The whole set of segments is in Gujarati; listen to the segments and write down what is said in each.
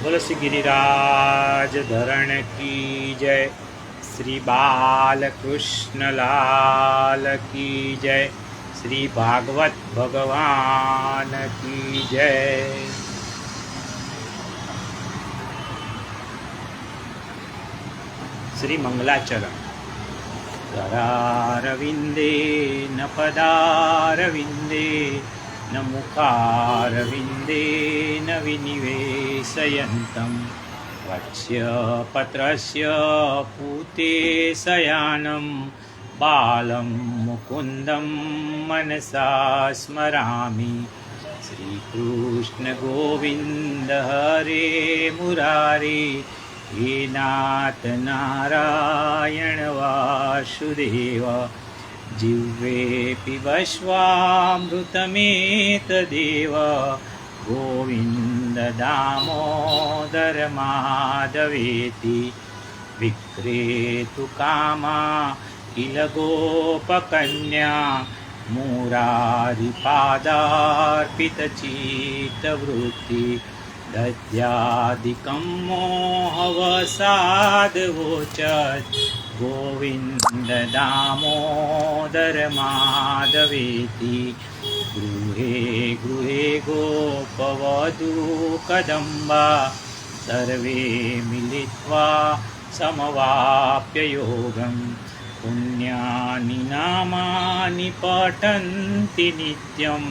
बोलो श्री गिरिराज धरण की जय। श्री बालकृष्ण लाल की जय। श्री भागवत भगवान की जय। श्री मंगलाचरण। करारविंदे न पदारविंदे न मुखारविंदे न विनिवेशयन्तं वक्ष्य पत्रस्य पूते शयानं बालं मुकुन्दं मनसा स्मरामि। श्रीकृष्ण गोविन्द हरे मुरारे हे नाथ नारायण वासुदेव। जिह्वे पिबश्वामृतमेतदेव गोविन्द दामोदर माधवेति। विक्रेतु कामा किल गोपकन्या मुरारिपादार्पितचित्तवृत्ति। दद्यादिकं मोहवसादवोचत् गोविन्द दामोदर माधवेति। गृहे गृहे गोपवधूकदम्बा सर्वे मिलित्वा समवाप्य योगं। पुण्यानि नामानि पठन्ति नित्यं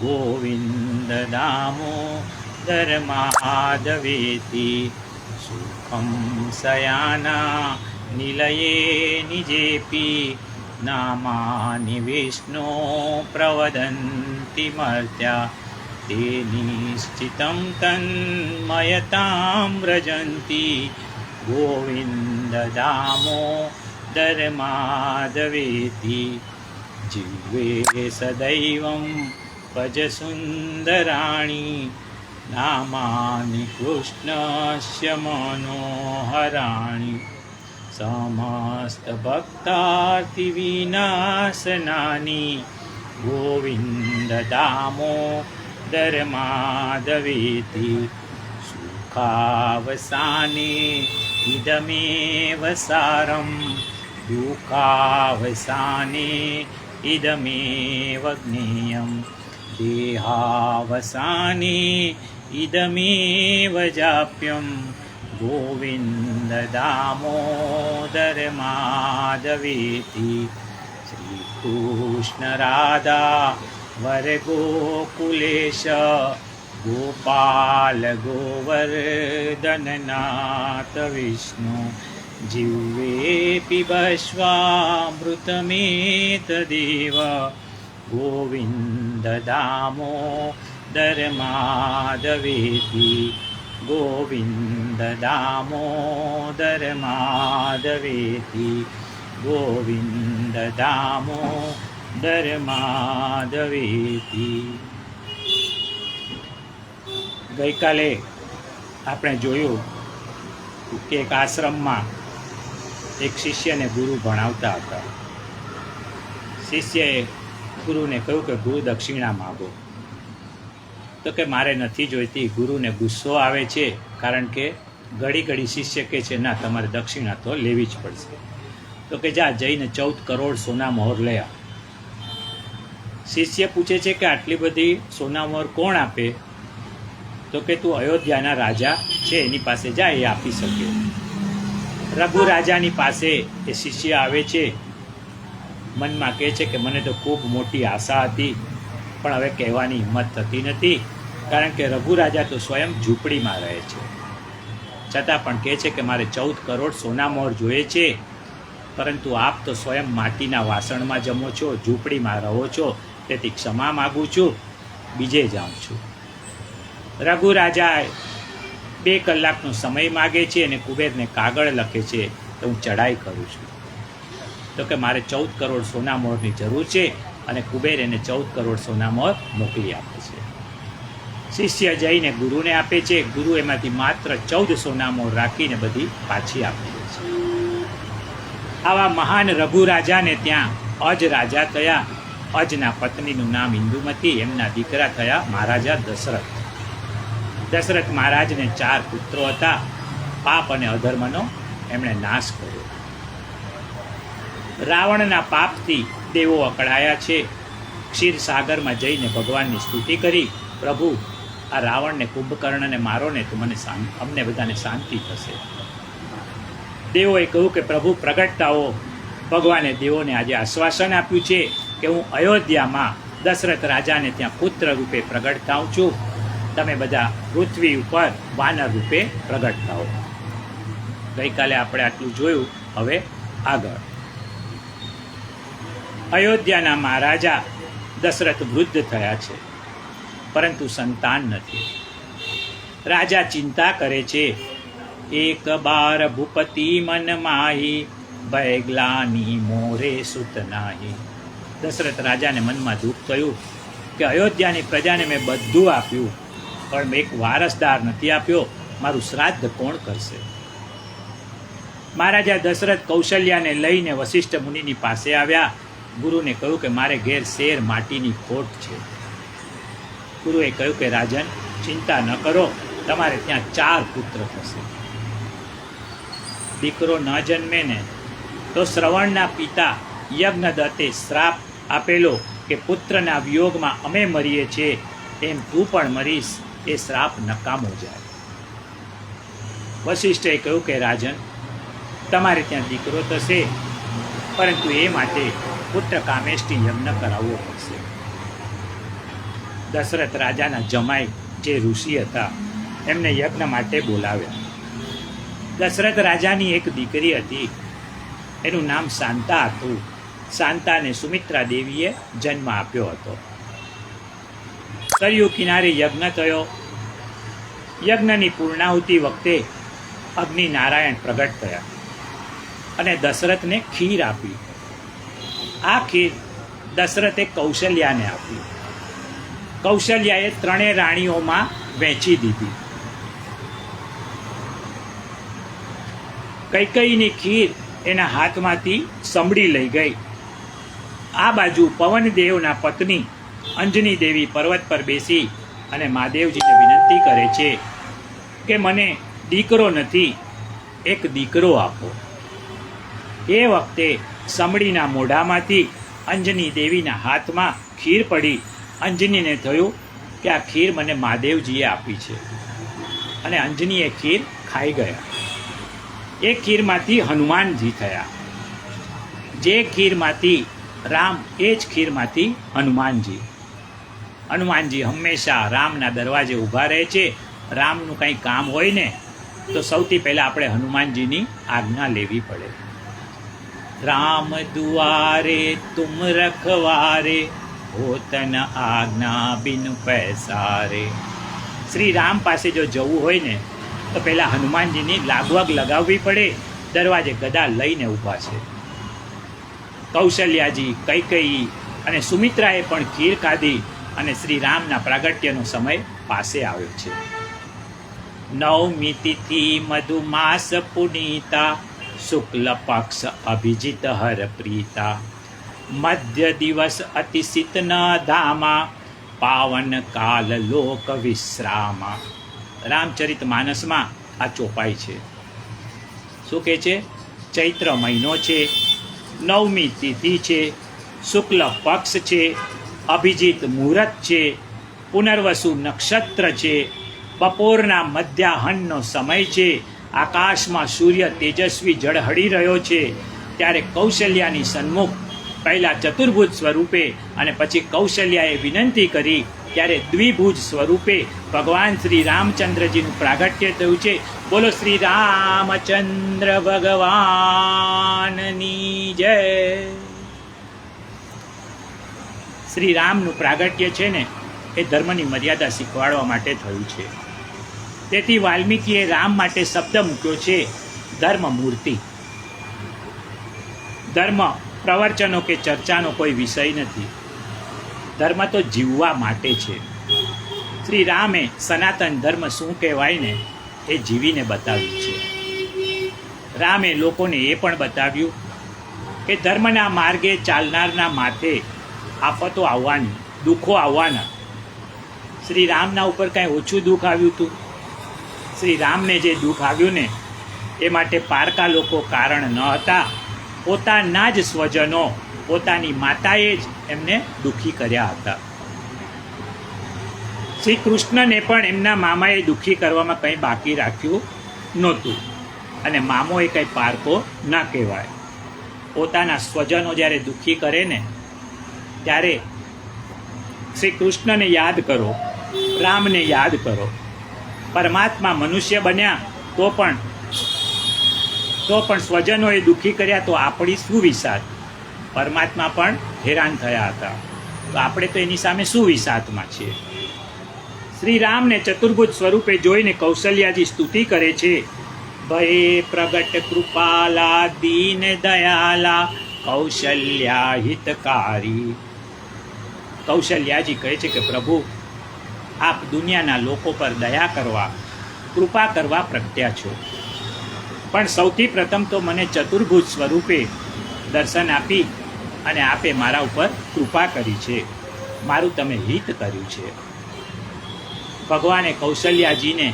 गोविन्द दामोदर माधवेति। सुखं शयाना निलये निजेपि नामानि विष्णो प्रवदन्ति मर्त्या। ते निश्चितं तन्मयतां व्रजन्ति गोविन्द दामोदर माधवेति। जिह्वे सदैवं भज सुन्दराणि नामानि कृष्णस्य मनोहराणि। समस्तभक्तार्तिविनाशनानि गोविन्द दामोदर माधवेति। सुखावसाने इदमेव सारं दुःखावसाने इदमेव ज्ञेयं। देहावसाने इदमेव जाप्यं गोविन्द दामोदर माधवेति। श्रीकृष्ण राधा वर गोकुलेश गोपाल गोवर्धननाथ विष्णु। जिह्वे पिबश्वामृतमेतदेव गोविन्द दामोदर माधवेति। गोविन्द दामोदर माधवेति। गोविन्द दामोदर माधवेति। ગઈકાલે આપણે જોયું કે એક આશ્રમમાં એક શિષ્યને ગુરુ ભણાવતા હતા. શિષ્યએ ગુરુને કહ્યું કે ગુરુ દક્ષિણા માગો. તો કે મારે નથી જોઈતી. ગુરુને ગુસ્સો આવે છે, કારણ કે ઘડી ઘડી શિષ્ય કહે છે ના તમારે દક્ષિણા તો લેવી જ પડશે. તો કે જા જઈને 14 કરોડ સોના મોહર લઈ આવ. શિષ્ય પૂછે છે કે આટલી બધી સોના મોહર કોણ આપે? તો કે તું અયોધ્યાના રાજા છે એની પાસે જા, એ આપી શકે. રઘુ રાજાની પાસે એ શિષ્ય આવે છે. મનમાં કહે છે કે મને તો ખૂબ મોટી આશા હતી, પણ હવે કહેવાની હિંમત થતી નથી, કારણ કે રઘુ રાજા તો સ્વયં ઝૂંપડીમાં રહે છે. છતાં પણ કહે છે કે મારે 14 કરોડ સોના મોહર જોઈએ છે, પરંતુ આપ તો સ્વયં માટીના વાસણમાં જમો છો, ઝૂંપડીમાં રહો છો, તેથી ક્ષમા માગું છું, બીજે જાઉં છું. રઘુ રાજા 2 કલાકનો સમય માગે છે અને કુબેરને કાગળ લખે છે તો હું ચડાઈ કરું છું. તો કે મારે 14 કરોડ સોના મોહરની જરૂર છે, અને કુબેર એને 14 કરોડ સોના મોહર મોકલી આપે છે. શિષ્ય જઈને ગુરુને આપે છે. ગુરુ એમાંથી માત્ર 14 સોના મોહર રાખીને બધી પાછી આપી દે છે. આવા મહાન રઘુ રાજાને ત્યાં અજ રાજા થયા. અજના પત્નીનું નામ ઇન્દુમતી, એમના દીકરા થયા મહારાજા દશરથ. દશરથ મહારાજને 4 પુત્રો હતા. પાપ અને અધર્મનો એમણે નાશ કર્યો. રાવણના પાપથી દેવો અકળાયા છે. ક્ષીરસાગરમાં જઈને ભગવાનની સ્તુતિ કરી, પ્રભુ આ રાવણને કુંભકર્ણને મારો ને તો અમને બધાને શાંતિ થશે. દેવોએ કહ્યું કે પ્રભુ પ્રગટ થાઓ. ભગવાને દેવોને આજે આશ્વાસન આપ્યું છે કે હું અયોધ્યામાં દશરથ રાજાને ત્યાં પુત્ર રૂપે પ્રગટ થાઉં છું. તમે બધા પૃથ્વી ઉપર વાનર રૂપે પ્રગટ થાઓ. ગઈકાલે આપણે આટલું જોયું. હવે આગળ. અયોધ્યાના મહારાજા દશરથ વૃદ્ધ થયા છે, પરંતુ સંતાન નથી. રાજા ચિંતા કરે છે. એક બાર ભૂપતિ મન માહી, બૈગલાની મોરે સુત નાહી. દશરથ રાજાને મનમાં દુઃખ થયું કે અયોધ્યાની પ્રજાને મેં બધું આપ્યું, પણ એક વારસદાર નથી આપ્યો. મારું શ્રાદ્ધ કોણ કરશે? મહારાજા દશરથ કૌશલ્યાને લઈને વશિષ્ઠ મુનિની પાસે આવ્યા. ગુરુને કહ્યું કે મારે ઘેર શેર માટીની ખોટ છે. ગુરુએ કહ્યું કે રાજન, ચિંતા ન કરો, તમારે ત્યાં 4 પુત્ર થશે. દીકરો ન જન્મે ને તો શ્રવણના પિતા યજ્ઞદત્તે શ્રાપ આપેલો કે પુત્રના વિયોગમાં અમે મરીએ છીએ, તેમ તું પણ મરીશ. એ શ્રાપ નકામો જાય. વશિષ્ઠે કહ્યું કે રાજન, તમારે ત્યાં દીકરો થશે, પરંતુ એ માટે પુત્ર કામેષ્ટિ યજ્ઞ કરાવવો પડશે. દશરથ રાજાના જમાઈ જે ઋષિ હતા એમને યજ્ઞ માટે બોલાવ્યા. દશરથ રાજાની એક દીકરી હતી, એનું નામ શાંતા હતું. શાંતાને સુમિત્રા દેવીએ જન્મ આપ્યો હતો. સરયુ કિનારે યજ્ઞ થયો. યજ્ઞની પૂર્ણાહુતિ વખતે અગ્નિ નારાયણ પ્રગટ થયા અને દશરથને ખીર આપી. આ ખીર દશરથે કૌશલ્યાને આપી. કૌશલ્યાએ 3 રાણીઓમાં વહેંચી દીધી. કૈકેયીની ખીર એના હાથમાંથી સંભળી લઈ ગઈ. આ બાજુ પવનદેવના પત્ની અંજની દેવી પર્વત પર બેસી અને મહાદેવજીને વિનંતી કરે છે કે મને દીકરો નથી, એક દીકરો આપો. એ વખતે સમડીના મોઢામાંથી અંજની દેવીના હાથમાં ખીર પડી. અંજનીને થયું કે આ ખીર મને મહાદેવજીએ આપી છે, અને અંજનીએ ખીર ખાઈ ગયા. એ ખીરમાંથી હનુમાનજી થયા. જે ખીરમાંથી રામ, એ જ ખીરમાંથી હનુમાનજી. હનુમાનજી હંમેશા રામના દરવાજે ઊભા રહે છે. રામનું કંઈ કામ હોય ને તો સૌથી પહેલાં આપણે હનુમાનજીની આજ્ઞા લેવી પડે. રામ દુઆરે તુમ રખવારે, હોતન આજ્ઞા બિન પૈસારે. શ્રી રામ પાસે જો જવું હોય ને તો પહેલાં હનુમાનજીની લાગવગ લગાવવી પડે. દરવાજે ગદા લઈને ઊભા છે. કૌશલ્યાજી, કૈકેયી અને સુમિત્રાએ પણ ખીર ખાધી અને શ્રી રામના પ્રાગટ્યનો સમય પાસે આવ્યો છે. નવમી તિથિ મધુમાસ પુનીતા, શુક્લ પક્ષ અભિજીત હર પ્રીતા, મધ્ય દિવસ અતિશિત ન ધામા, પાવન કાલ લોક વિશ્રામા. રામચરિત માનસમાં આ ચોપાઈ છે. શું કહે છે? ચૈત્ર મહિનો છે, 9મી તિથિ છે, શુક્લ પક્ષ છે, અભિજીત મુહૂર્ત છે, પુનર્વસુ નક્ષત્ર છે, બપોરના મધ્યાહનનો સમય છે, આકાશમાં સૂર્ય તેજસ્વી ઝળહળી રહ્યો છે. ત્યારે કૌશલ્યાની સન્મુખ પહેલાં ચતુર્ભુજ સ્વરૂપે અને પછી કૌશલ્યાએ વિનંતી કરી ત્યારે દ્વિભુજ સ્વરૂપે ભગવાન શ્રી રામચંદ્રજીનું પ્રાગટ્ય થયું છે. બોલો શ્રી રામચંદ્ર ભગવાનની જય. શ્રી રામનું પ્રાગટ્ય છે ને એ ધર્મની મર્યાદા શીખવાડવા માટે થયું છે. તેથી વાલ્મીકીએ રામ માટે શબ્દ મૂક્યો છે ધર્મ મૂર્તિ. ધર્મ પ્રવચનો કે ચર્ચાનો કોઈ વિષય નથી. ધર્મ તો જીવવા માટે છે. શ્રી રામે સનાતન ધર્મ શું કહેવાય ને એ જીવીને બતાવ્યું છે. રામે લોકોને એ પણ બતાવ્યું કે ધર્મના માર્ગે ચાલનારના માથે આફતો આવવાની, દુઃખો આવવાના, શ્રી રામના ઉપર કાંઈ ઓછું દુઃખ આવ્યું હતું? શ્રી રામને જે દુઃખ આવ્યું ને એ માટે પારકા લોકો કારણ ન હતા. પોતાના જ સ્વજનો, પોતાની માતાએ જ એમને દુઃખી કર્યા હતા. શ્રી કૃષ્ણને પણ એમના મામાએ દુઃખી કરવામાં કંઈ બાકી રાખ્યું નહોતું. અને મામો એ કંઈ પારકો ના કહેવાય. પોતાના સ્વજનો જ્યારે દુઃખી કરે ને ત્યારે શ્રી કૃષ્ણને યાદ કરો, રામને યાદ કરો. પરમાત્મા મનુષ્ય બન્યા તો પણ સ્વજનોએ દુઃખી કર્યા તો આપણી શું વિસાત? પરમાત્મા પણ હેરાન થયા હતા, તો આપણે તો એની સામે શું વિસાતમાં છીએ? શ્રી રામને ચતુર્ભુજ સ્વરૂપે જોઈને કૌશલ્યાજી સ્તુતિ કરે છે. ભયે પ્રગટ કૃપાલા દીન દયાલા કૌશલ્યા હિતકારી. કૌશલ્યાજી કહે છે કે પ્રભુ, આપ દુનિયાના લોકો પર દયા કરવા, કૃપા કરવા પ્રગટ્યા છો, પણ સૌથી પ્રથમ તો મને ચતુર્ભુજ સ્વરૂપે દર્શન આપી અને આપે મારા ઉપર કૃપા કરી છે, મારું તમે હિત કર્યું છે. ભગવાને કૌશલ્યાજીને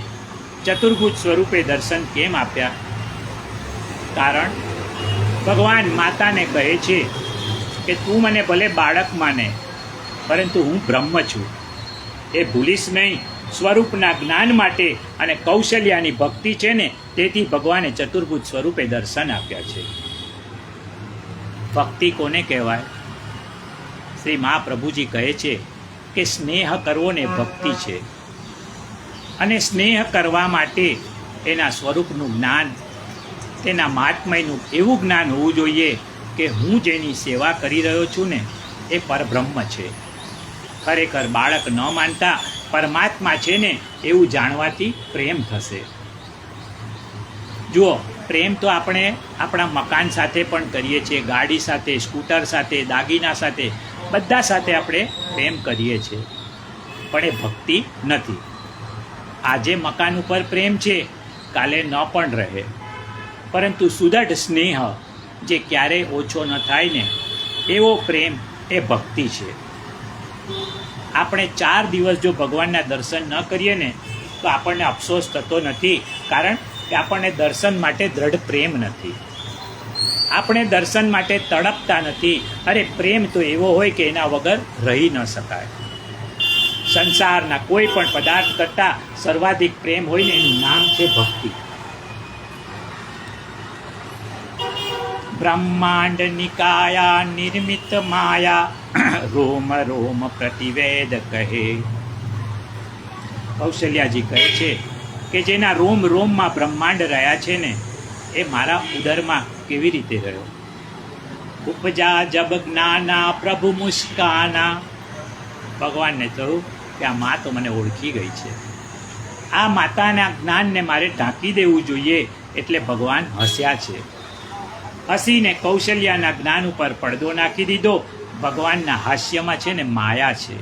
ચતુર્ભુજ સ્વરૂપે દર્શન કેમ આપ્યા? કારણ ભગવાન માતાને કહે છે કે તું મને ભલે બાળક માને, પરંતુ હું બ્રહ્મ છું, એ ભૂલીશ નહીં. સ્વરૂપના જ્ઞાન માટે અને કૌશલ્યાની ભક્તિ છે ને, તેથી ભગવાને ચતુર્ભુજ સ્વરૂપે દર્શન આપ્યા છે. ભક્તિ કોને કહેવાય? શ્રી મહાપ્રભુજી કહે છે કે સ્નેહ કરવો ને ભક્તિ છે. અને સ્નેહ કરવા માટે એના સ્વરૂપનું જ્ઞાન, તેના મહાત્મયનું એવું જ્ઞાન હોવું જોઈએ કે હું જેની સેવા કરી રહ્યો છું ને એ પરબ્રહ્મ છે. ખરેખર બાળક ન માનતા પરમાત્મા છે ને એવું જાણવાથી પ્રેમ થશે. જુઓ, પ્રેમ તો આપણે આપણા મકાન સાથે પણ કરીએ છીએ, ગાડી સાથે, સ્કૂટર સાથે, દાગીના સાથે, બધા સાથે આપણે પ્રેમ કરીએ છીએ, પણ એ ભક્તિ નથી. આજે મકાન ઉપર પ્રેમ છે, કાલે ન પણ રહે, પરંતુ સુદૃઢ સ્નેહ જે ક્યારેય ઓછો ન થાય ને એવો પ્રેમ એ ભક્તિ છે. આપણે 4 દિવસ જો ભગવાનના દર્શન ન કરીએ ને તો આપણને અફસોસ થતો નથી, કારણ કે આપણને દર્શન માટે દ્રઢ પ્રેમ નથી, આપણે દર્શન માટે તડપતા નથી. અરે પ્રેમ તો એવો હોય કે એના વગર રહી ન શકાય. સંસારના કોઈ પણ પદાર્થ કરતાં સર્વાધિક પ્રેમ હોય ને એનું નામ છે ભક્તિ. બ્રહ્માંડ નિકાયા નિર્મિત માયા રોમ રોમ પ્રતિવેદ કહે. કૌશલ્યાજી કહે છે કે જેના રોમ રોમમાં બ્રહ્માંડ રહ્યા છે ને એ મારા ઉદરમાં કેવી રીતે રહ્યો. ઉપજા જબ જ્ઞાના પ્રભુ મુસ્કાના. ભગવાનને કહ્યું કે આ મા તો મને ઓળખી ગઈ છે, આ માતાના જ્ઞાનને મારે ઢાંકી દેવું જોઈએ, એટલે ભગવાન હસ્યા છે. હસીને કૌશલ્યાના જ્ઞાન ઉપર પડદો નાખી દીધો. ભગવાનના હાસ્યમાં છે ને માયા છે.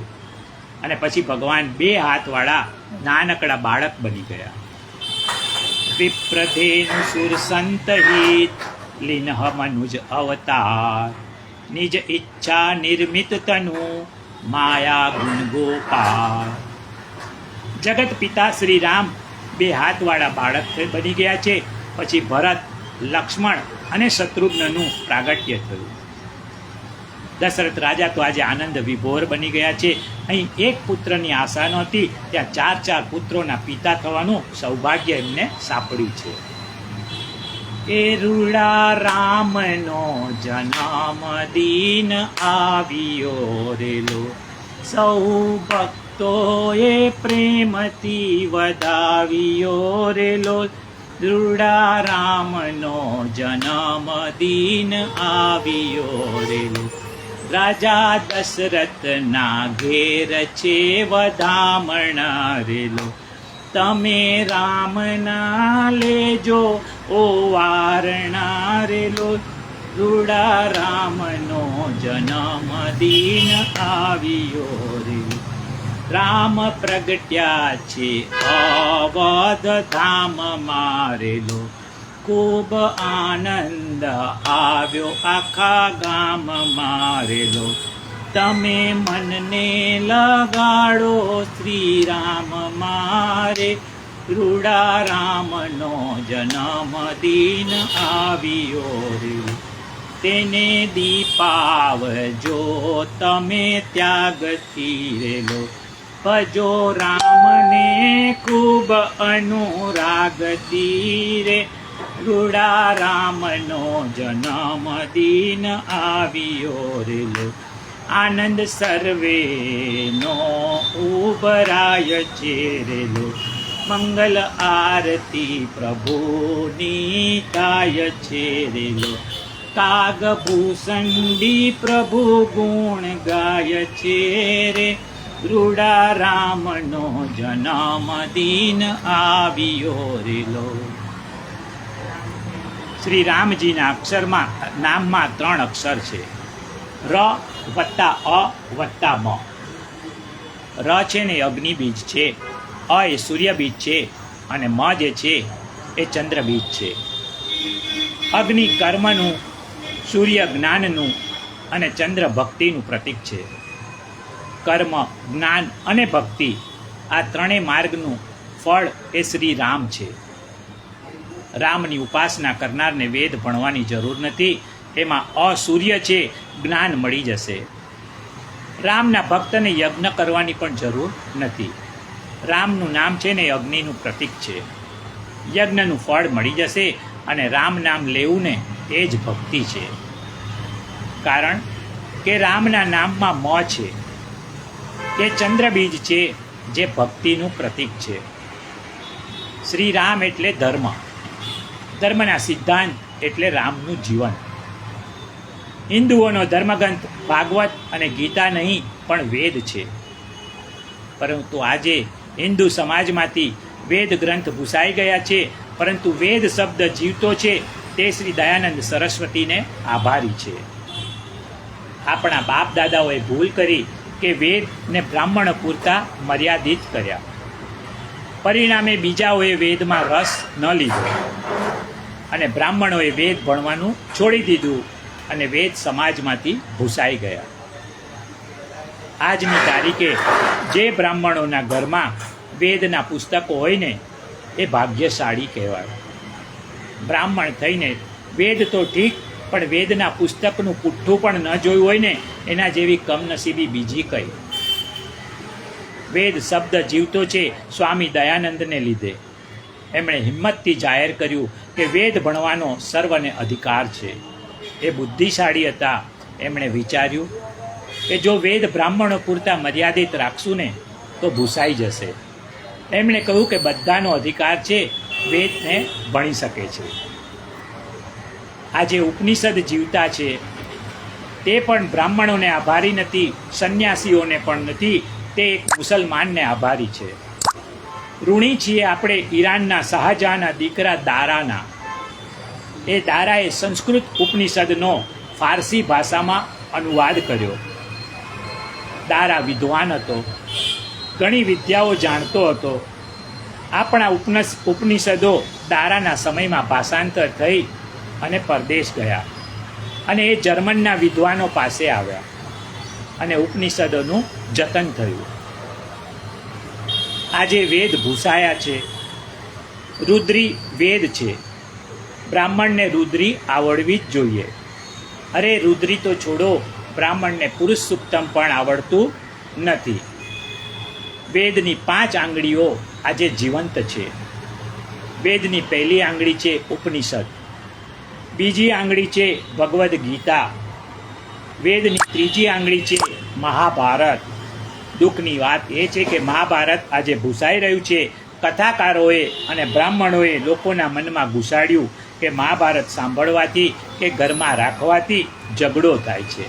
અને પછી ભગવાન 2 હાથવાળા નાનકડા બાળક બની ગયા. વિપ્રધેનુ સુર સંતહિત લીનહ મનુજ અવતાર નિજ ઈચ્છા નિર્મિત તનુ માયા ગુણ ગોપાલ. જગત પિતા શ્રી રામ 2 હાથવાળા બાળક બની ગયા છે. પછી ભરત, લક્ષ્મણ અને શત્રુઘ્નનું પ્રાગટ્ય થયું. દશરથ રાજા તો આજે આનંદ વિભોર બની ગયા છે. અહીં એક પુત્રની આશા નહોતી, ત્યાં 4 પુત્રોના પિતા થવાનું સૌભાગ્ય એમને સાંપડ્યું છે. એ રૂડા રામનો જન્મ દિન આવ્યો રેલો, સૌ ભક્તોએ પ્રેમથી વધાવ્યો રેલો. રૂડા રામનો જન્મ દિન આવ્યો રેલો, રાજા દશરથના ઘેર છે વધામણા રેલો. તમે રામના લેજો ઓ વારણા રેલો, રૂડા રામનો જન્મ દિન આવ્યો રેલો. રામ પ્રગટ્યા છે અવધ ધામ મારેલો, ખૂબ આનંદ આવ્યો આખા ગામ મારેલો. તમે મનને લગાડો શ્રી રામ મારે, રૂડા રામનો જન્મ દિન આવ્યો રે. તેને દીપાવજો તમે ત્યાગથી રેલો, ભજો રામને ખૂબ અનુરાગથી રે. રૂડા રામનો જન્મ દિન આવ્યો રેલો, આનંદ સર્વેનો ઉભરાય છે રેલો. મંગલ આરતી પ્રભુની થાય છે રેલો, કાગભૂષંડી પ્રભુ ગુણ ગાય છે રે. રૂડા રામનો જન્મ દિન આવ્યો રેલો. શ્રી રામજીના અક્ષરમાં નામમાં 3 અક્ષર છે, ર વત્તા અ વત્તા મ. ર છે ને અગ્નિ બીજ છે, અ એ સૂર્ય બીજ છે, અને મ જે છે એ ચંદ્ર બીજ છે. અગ્નિ કર્મનું, સૂર્ય જ્ઞાનનું અને ચંદ્ર ભક્તિનું પ્રતીક છે. કર્મ, જ્ઞાન અને ભક્તિ આ ત્રણેય માર્ગનું ફળ એ શ્રી રામ છે. રામની ઉપાસના કરનારને વેદ ભણવાની જરૂર નથી, એમાં અસૂર્ય છે, જ્ઞાન મળી જશે. રામના ભક્તને યજ્ઞ કરવાની પણ જરૂર નથી. રામનું નામ છે ને અગ્નિનું પ્રતીક છે. યજ્ઞનું ફળ મળી જશે, અને રામ નામ લેવું ને એ જ ભક્તિ છે. કારણ કે રામના નામમાં મ છે, એ ચંદ્રબીજ છે જે ભક્તિનું પ્રતીક છે. શ્રી રામ એટલે ધર્મ, ધર્મના સિદ્ધાંત એટલે રામનું જીવન. હિન્દુઓનો ધર્મગ્રંથ ભાગવત અને ગીતા નહીં પણ વેદ છે. પરંતુ આજે હિન્દુ સમાજમાંથી વેદ ગ્રંથ ભૂસાઈ ગયા છે, પરંતુ વેદ શબ્દ જીવતો છે તે શ્રી દયાનંદ સરસ્વતીને આભારી છે. આપણા બાપ દાદાઓએ ભૂલ કરી કે વેદને બ્રાહ્મણ પૂરતા મર્યાદિત કર્યા. પરિણામે બીજાઓએ વેદમાં રસ ન લીધો, અને બ્રાહ્મણોએ વેદ ભણવાનું છોડી દીધું, અને વેદ સમાજમાંથી ભૂસાઈ ગયા. આજની તારીખે જે બ્રાહ્મણોના ઘરમાં વેદના પુસ્તકો હોય ને એ ભાગ્યશાળી કહેવાય. બ્રાહ્મણ થઈને વેદ તો ઠીક, પણ વેદના પુસ્તકનું પુઠ્ઠું પણ ન જોયું હોય ને એના જેવી કમનસીબી બીજી કઈ. વેદ શબ્દ જીવતો છે સ્વામી દયાનંદને લીધે. એમણે હિંમતથી જાહેર કર્યું કે વેદ ભણવાનો સર્વને અધિકાર છે. એ બુદ્ધિશાળી હતા. એમણે વિચાર્યું કે જો વેદ બ્રાહ્મણો પૂરતા મર્યાદિત રાખશું ને તો ભૂસાઈ જશે. એમણે કહ્યું કે બધાનો અધિકાર છે, વેદને ભણી શકે છે. આજે ઉપનિષદ જીવતા છે તે પણ બ્રાહ્મણોને આભારી નથી, સંન્યાસીઓને પણ નથી, તે એક મુસલમાનને આભારી છે. ઋણી છીએ આપણે ઈરાનના શાહજહાંના દીકરા દારાના. એ દારાએ સંસ્કૃત ઉપનિષદનો ફારસી ભાષામાં અનુવાદ કર્યો. દારા વિદ્વાન હતો, ઘણી વિદ્યાઓ જાણતો હતો. આપણા ઉપનિષદો દારાના સમયમાં ભાષાંતર થઈ અને પરદેશ ગયા, અને એ જર્મનના વિદ્વાનો પાસે આવ્યા, અને ઉપનિષદોનું જતન થયું. આજે વેદ ભૂસાયા છે. રુદ્રી વેદ છે. બ્રાહ્મણને રુદ્રી આવડવી જ જોઈએ. અરે રુદ્રી તો છોડો, બ્રાહ્મણને પુરુષ સુક્તમ પણ આવડતું નથી. વેદની 5 આંગળીઓ આજે જીવંત છે. વેદની પહેલી આંગળી છે ઉપનિષદ, બીજી આંગળી છે ભગવદ્ ગીતા, વેદની ત્રીજી આંગળી છે મહાભારત. દુઃખની વાત એ છે કે મહાભારત આજે ભૂસાઈ રહ્યું છે. કથાકારોએ અને બ્રાહ્મણોએ લોકોના મનમાં ઘુસાડ્યું કે મહાભારત સાંભળવાથી કે ઘરમાં રાખવાથી ઝઘડો થાય છે.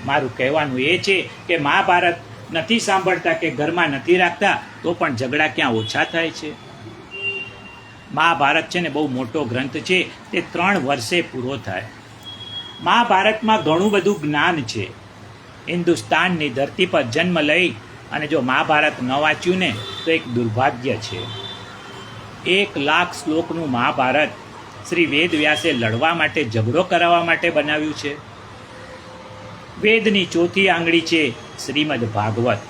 મારું કહેવાનું એ છે કે મહાભારત નથી સાંભળતા કે ઘરમાં નથી રાખતા તો પણ ઝઘડા ક્યાં ઓછા થાય છે. મહાભારત છે ને બહુ મોટો ગ્રંથ છે, તે 3 વર્ષે પૂરો થાય. મહાભારતમાં ઘણું બધું જ્ઞાન છે. હિન્દુસ્તાનની ધરતી પર જન્મ લઈ અને જો મહાભારત ન વાંચ્યું ને તો એક દુર્ભાગ્ય છે. 1,00,000 શ્લોકનું મહાભારત શ્રી વેદવ્યાસે લડવા માટે, ઝઘડો કરાવવા માટે બનાવ્યું છે. વેદની ચોથી આંગળી છે શ્રીમદ ભાગવત.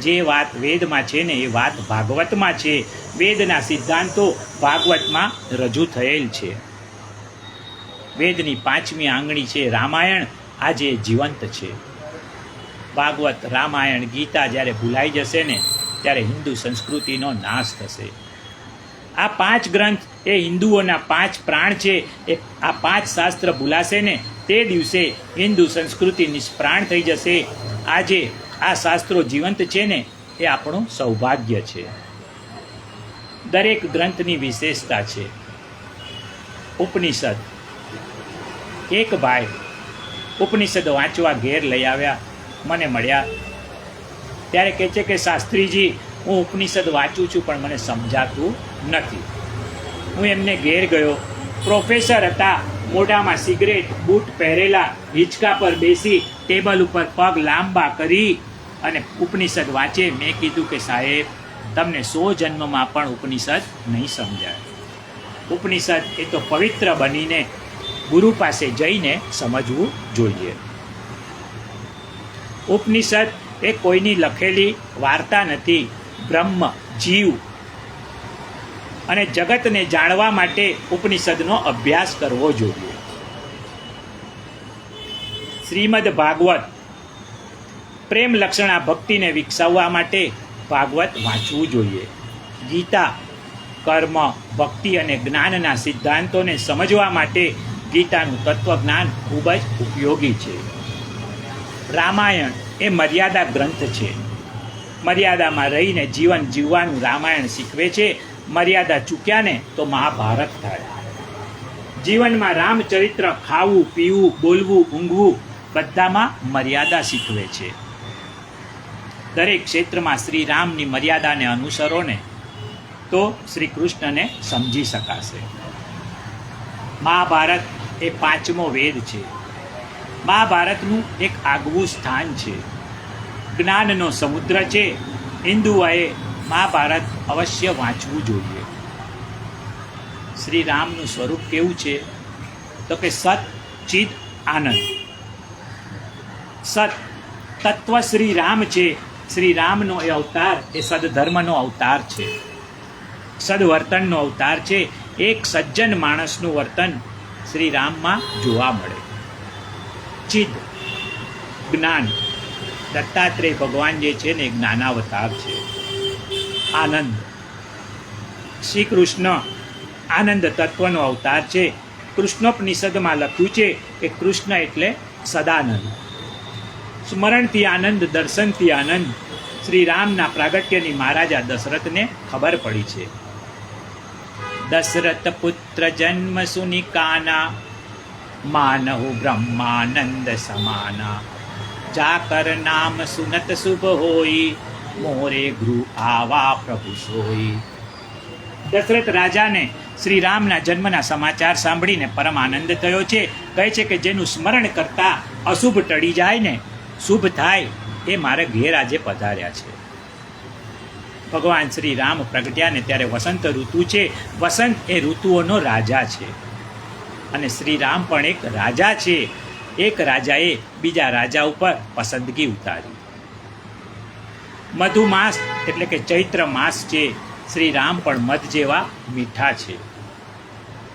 જે વાત વેદમાં છે ને એ વાત ભાગવતમાં છે. વેદના સિદ્ધાંતો ભાગવતમાં રજૂ થયેલ છે. વેદની પાંચમી આંગળી છે રામાયણ, આજે જીવંત છે. ભાગવત, રામાયણ, ગીતા જ્યારે ભૂલાઈ જશે ને ત્યારે હિન્દુ સંસ્કૃતિનો નાશ થશે. આ પાંચ ગ્રંથ એ હિન્દુઓના પાંચ પ્રાણ છે. આ પાંચ શાસ્ત્ર ભૂલાશે ને તે દિવસે હિન્દુ સંસ્કૃતિ નિષ્પ્રાણ થઈ જશે. આજે આ શાસ્ત્રો જીવંત છે ને એ આપણું સૌભાગ્ય છે. દરેક ગ્રંથની વિશેષતા છે. ઉપનિષદ, એક ભાઈ ઉપનિષદ વાંચવા ઘેર લઈ આવ્યા, મને મળ્યા ત્યારે કહે છે કે શાસ્ત્રીજી, હું ઉપનિષદ વાંચું છું પણ મને સમજાતું નથી. હું એમને ઘેર ગયો. પ્રોફેસર હતા, મોઢામાં સિગરેટ, બૂટ પહેરેલા, હિંચકા પર બેસી ટેબલ ઉપર પગ લાંબા કરી અને ઉપનિષદ વાંચે. મેં કીધું કે સાહેબ, તમને 100 જન્મમાં પણ ઉપનિષદ નહીં સમજાય. ઉપનિષદ એ તો પવિત્ર બનીને ગુરુ પાસે જઈને સમજવું જોઈએ. ઉપનિષદ એ કોઈની લખેલી વાર્તા નથી. બ્રહ્મ, જીવ અને જગતને જાણવા માટે ઉપનિષદનો અભ્યાસ કરવો જોઈએ. શ્રીમદ ભાગવત, પ્રેમ લક્ષણા ભક્તિને વિકસાવવા માટે ભાગવત વાંચવું જોઈએ. ગીતા, કર્મ, ભક્તિ અને જ્ઞાનના સિદ્ધાંતોને સમજવા માટે ગીતાનું તત્વજ્ઞાન ખૂબ જ ઉપયોગી છે. રામાયણ એ મર્યાદા ગ્રંથ છે. મર્યાદામાં રહીને જીવન જીવવાનું રામાયણ શીખવે છે. મર્યાદા ચૂક્યા ને તો મહાભારત થાય. જીવનમાં રામચરિત્ર ખાવું, પીવું, બોલવું, ઊંઘવું બધામાં મર્યાદા શીખવે છે. દરેક ક્ષેત્રમાં શ્રી રામની મર્યાદાને અનુસરો ને તો શ્રી કૃષ્ણને સમજી શકાશે. મહાભારત એ 5મો વેદ છે. મહાભારતનું એક આગવું સ્થાન છે. જ્ઞાનનો સમુદ્ર છે. હિન્દુઓએ મહાભારત અવશ્ય વાંચવું જોઈએ. શ્રી રામનું સ્વરૂપ કેવું છે તો કે સત, ચિદ, આનંદ. સત તત્વ શ્રી રામ છે. શ્રી રામનો એ અવતાર એ સદધર્મનો અવતાર છે. સદવર્તનનો અવતાર છે. એક સજ્જન માણસનું વર્તન શ્રી રામમાં જોવા મળે. ચિદ, જ્ઞાન. દત્તાત્રેય ભગવાન જે છે ને જ્ઞાનાવતાર છે. આનંદ, શ્રી કૃષ્ણ આનંદ તત્વનો અવતાર છે. કૃષ્ણોપનિષદમાં લખ્યું છે કે કૃષ્ણ એટલે સદાનંદ. સ્મરણથી આનંદ, દર્શનથી આનંદ. શ્રી રામના પ્રાગટ્યની મહારાજા દશરથને ખબર પડી છે. દશરથ પુત્ર જન્મ સુનિકાના, માનહુ બ્રહ્માનંદ સમાના. જાકર નામ સુનત શુભ હોઈ, મોરે ગૃહ આવા પ્રભુ સોઈ. દશરથ રાજાને શ્રી રામના જન્મના સમાચાર સાંભળીને પરમ આનંદ થયો છે. કહે છે કે જેનું સ્મરણ કરતા અશુભ ટળી જાય ને શુભ થાય, એ મારા ઘેર આજે પધાર્યા છે. ભગવાન શ્રી રામ પ્રગટ્યા ને ત્યારે વસંત ઋતુ છે. વસંત એ ઋતુઓનો રાજા છે અને શ્રી રામ પણ એક રાજા છે. એક રાજાએ બીજા રાજા ઉપર પસંદગી ઉતારી. મધુમાસ એટલે કે ચૈત્ર માસ છે. શ્રી રામ પણ મધ જેવા મીઠા છે.